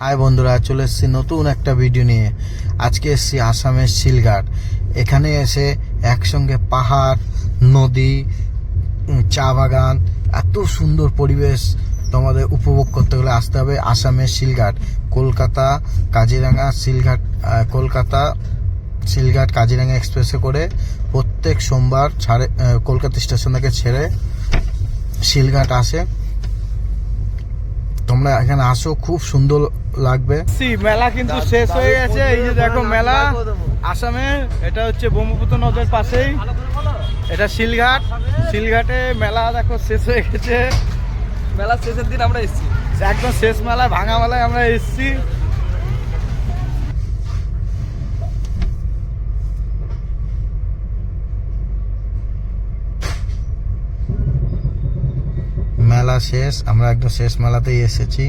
High বন্ধুরা, চলে এসেছি নতুন একটা ভিডিও নিয়ে। আজকে এসেছি আসামের শিলঘাট। এখানে এসে একসঙ্গে পাহাড়, নদী, চা বাগান, এত সুন্দর পরিবেশ তোমাদের উপভোগ করতে গেলে আসতে হবে আসামের শিলঘাট। কলকাতা কাজিরাঙ্গা শিলঘাট, শিলঘাট কাজিরাঙ্গা এক্সপ্রেসে করে প্রত্যেক সোমবার কলকাতা স্টেশন থেকে ছেড়ে শিলঘাট আসে। তোমরা এখানে আসো, খুব সুন্দর লাগবে। মেলা কিন্তু শেষ হয়ে গেছে। এই যে দেখো মেলা আসামে, এটা হচ্ছে ব্রহ্মপুত্র নদের পাশেই, এটা শিলঘাট। শিলঘাটে মেলা দেখো শেষ হয়ে গেছে। মেলা শেষের দিন আমরা এসেছি, একদম শেষ মেলায়, ভাঙা মেলায় আমরা এসেছি। মেলা শেষ, আমরা একদম শেষ মেলাতেই এসেছি।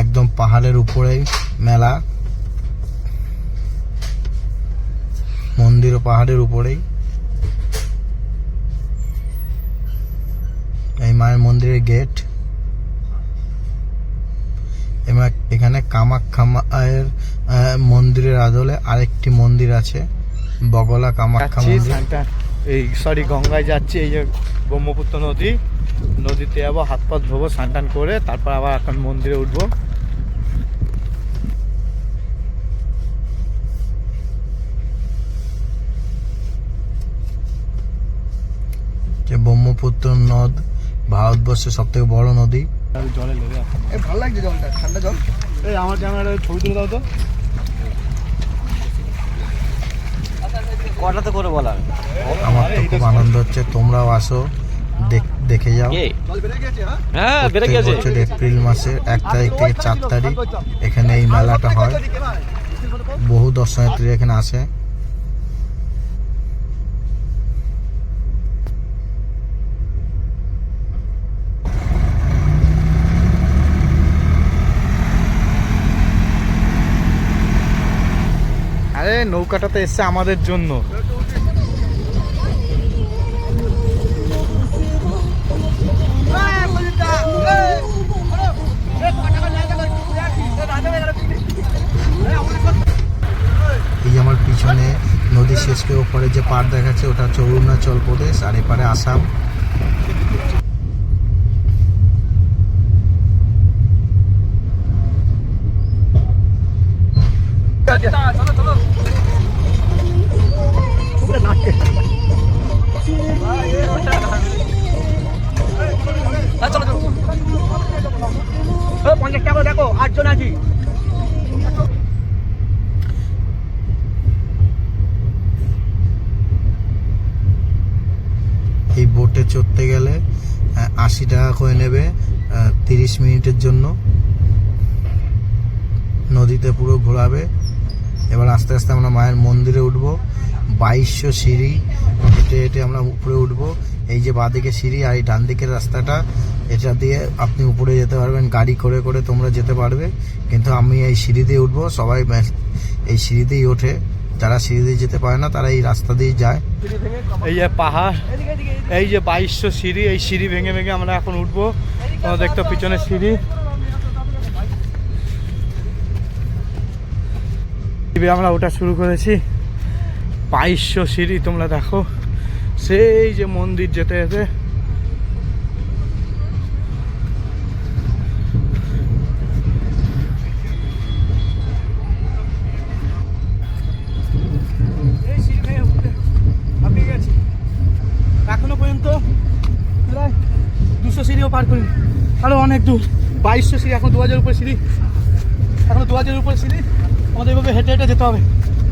একদম পাহাড়ের উপরেই মেলা, মন্দির ও পাহাড়ের উপরেই। এই মায়ের মন্দিরের গেট। এখানে কামাখ্যা মায়ের মন্দিরের আদলে আরেকটি মন্দির আছে, বগলা কামাখ্যা মন্দির। এই গঙ্গায় যাচ্ছি। এই যে ব্রহ্মপুত্র নদীতে যাবো, হাত পা ধোবো, স্নান করে তারপর আবার এখন মন্দিরে উঠবো। যে ব্রহ্মপুত্র নদ ভারতবর্ষের সব থেকে বড় নদী। জলে লেগে ভালো লাগছে, জলটা ঠান্ডা জল। এই আমার ক্যামেরা ছবি তুলে দাও তো। কটাতে করে বলা? আমার তো খুব আনন্দ হচ্ছে, তোমরাও আসো, দেখে যাও। হ্যাঁ, বেড়ে গেছে। বছর এপ্রিল মাসের 1 তারিখ থেকে 4 তারিখ এখানে এই মেলাটা হয়। বহু দর্শনার্থী এখানে আসে। আরে নৌকাটাতে এসছে আমাদের জন্য। এই আমার পিছনে নদী শেষকে ওপরে যে পাড় দেখাচ্ছে, ওটা হচ্ছে অরুণাচল প্রদেশ, আর এপারে আসাম। দেখো 8 জন আছি। এই বোটে চড়তে গেলে 80 টাকা করে নেবে 30 মিনিটের জন্য। নদীতে পুরো ঘোরাবে। এবার আস্তে আস্তে আমরা মায়ের মন্দিরে উঠবো। 2200 সিঁড়ি হেঁটে হেঁটে আমরা উপরে উঠবো। এই যে বাঁদিকে সিঁড়ি আর এই ডান দিকের রাস্তাটা, এটা দিয়ে আপনি উপরে যেতে পারবেন। গাড়ি করে করে তোমরা যেতে পারবে, কিন্তু আমি এই সিঁড়ি দিয়ে উঠবো। সবাই এই সিঁড়ি দিয়েই ওঠে, যারা সিঁড়ি দিয়ে যেতে পারে না তারা এই রাস্তা দিয়ে যায়। এই যে পাহাড়, এই যে 2200 সিঁড়ি, এই সিঁড়ি ভেঙে ভেঙে আমরা এখন উঠবো। তোমরা দেখতো পিছনে সিঁড়ি, আমরা ওটা শুরু করেছি। 2200 সিঁড়ি তোমরা দেখো, সেই যে মন্দির যেতে যেতে। এখনো পর্যন্ত প্রায় 200 সিঁড়িও পার করি, আরো অনেক দূর। 2200 সিঁড়ি, এখন 2000 উপরে সিঁড়ি, এখন 2000 উপরে সিঁড়ি। আমাদের এভাবে হেঁটে হেঁটে যেতে হবে,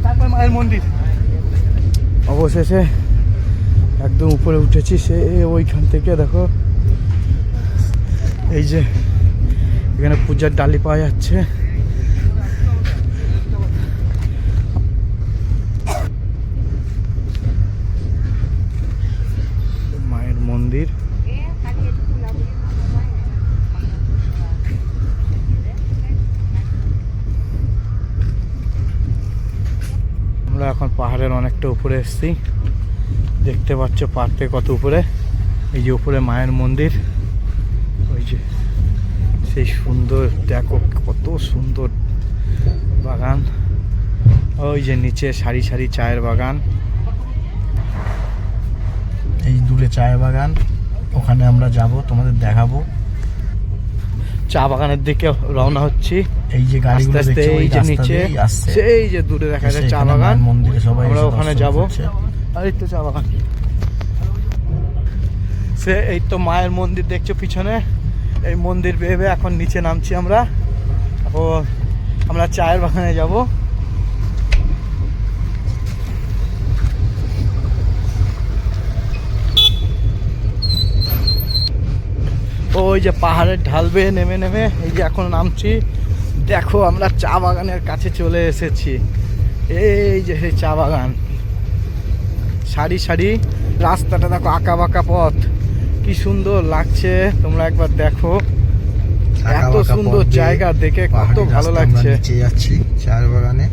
তারপর মায়ের মন্দির। অবশেষে একদম উপরে উঠেছি। সে ওইখান থেকে দেখো, এই যে এখানে পূজার ডালি পাওয়া যাচ্ছে। মায়ের মন্দির। আমরা এখন পাহাড়ের অনেকটা উপরে এসেছি। দেখতে পাচ্ছ পাহাড় থেকে কত উপরে। এই যে উপরে মায়ের মন্দির, ওই যে সেই সুন্দর, দেখো কত সুন্দর বাগান। ওই যে নিচে সারি সারি চায়ের বাগান, এই দূরে চায়ের বাগান, ওখানে আমরা যাব, তোমাদের দেখাবো। চা বাগানের দিকে রওনা হচ্ছি। এই যে গাড়িগুলো আস্তে আস্তে দেখছো, ওই এই যে রাস্তা নিচে দিয়েই আসছে। সেই যে দূরে দেখা যায় চা সেখানে বাগান, মায়ের মন্দিরে সবাই আমরা এসে ওখানে দর্শন যাব। করছে। আর এই তো চা বাগান, সে এই তো মায়ের মন্দির দেখছো পিছনে, এই মন্দির ভেবে এখন নিচে নামছি আমরা। এখন আমরা চায়ের বাগানে যাব। ওই যে পাহাড়ের ঢাল বেয়ে নেমে নেমে এই যে এখন নামছি। দেখো আমরা চা বাগানের কাছে চলে এসেছি। এই যে সেই চা বাগান, সারি সারি রাস্তাটা দেখো, আঁকা বাঁকা পথ, কি সুন্দর লাগছে। তোমরা একবার দেখো, আঁকা এত বাঁকা সুন্দর পথ দিয়ে জায়গা দেখে কত পাহাড়ি ভালো রাস্তায় লাগছে। আমরা নিচে যাচ্ছি চায়ের বাগানে।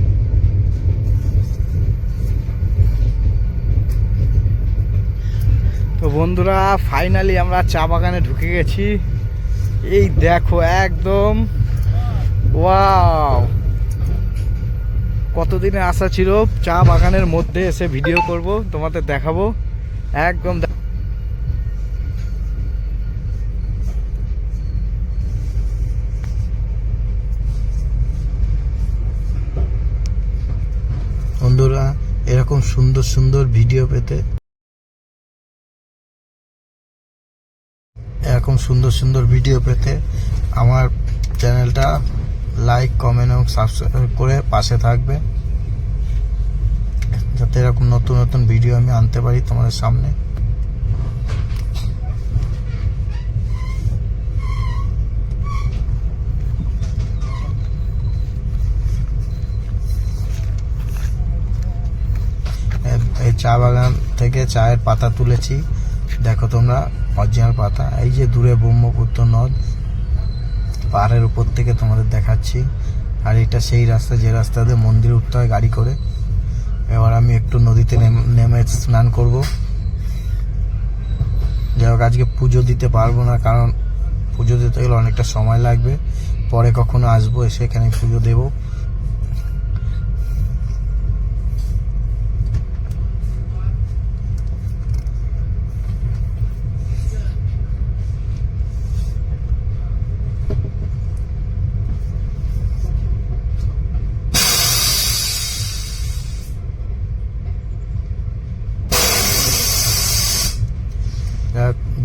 তো বন্ধুরা ফাইনালি আমরা চা বাগানে ঢুকে গেছি। এই দেখো একদম ওয়াও, কতদিনের আশা ছিল চা বাগানের মধ্যে এসে ভিডিও করব, তোমাদের দেখাবো একদম। বন্ধুরা এরকম সুন্দর সুন্দর ভিডিও পেতে, এরকম সুন্দর সুন্দর ভিডিও পেতে আমার চ্যানেলটা লাইক, কমেন্ট এবং সাবস্ক্রাইব করে পাশে থাকবে, যাতে এরকম নতুন নতুন ভিডিও আমি আনতে পারি তোমাদের সামনে। এই চা বাগান থেকে চায়ের পাতা তুলেছি, দেখো তোমরা অরিজিনাল পাতা। এই যে দূরে ব্রহ্মপুত্র নদ, পাহাড়ের উপর থেকে তোমাদের দেখাচ্ছি। আর এটা সেই রাস্তা যে রাস্তাতে মন্দিরে উঠতে হয় গাড়ি করে। এবার আমি একটু নদীতে নেমে স্নান করব। যাই হোক আজকে পুজো দিতে পারবো না, কারণ পুজো দিতে গেলে অনেকটা সময় লাগবে। পরে কখনো আসবো, এসে এখানে পুজো দেবো।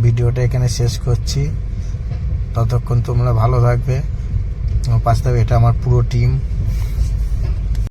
ভিডিওটা এখানে শেষ করছি, ততক্ষণ তোমরা ভালো থাকবে। পাশে থাকবে, এটা আমার পুরো টিম।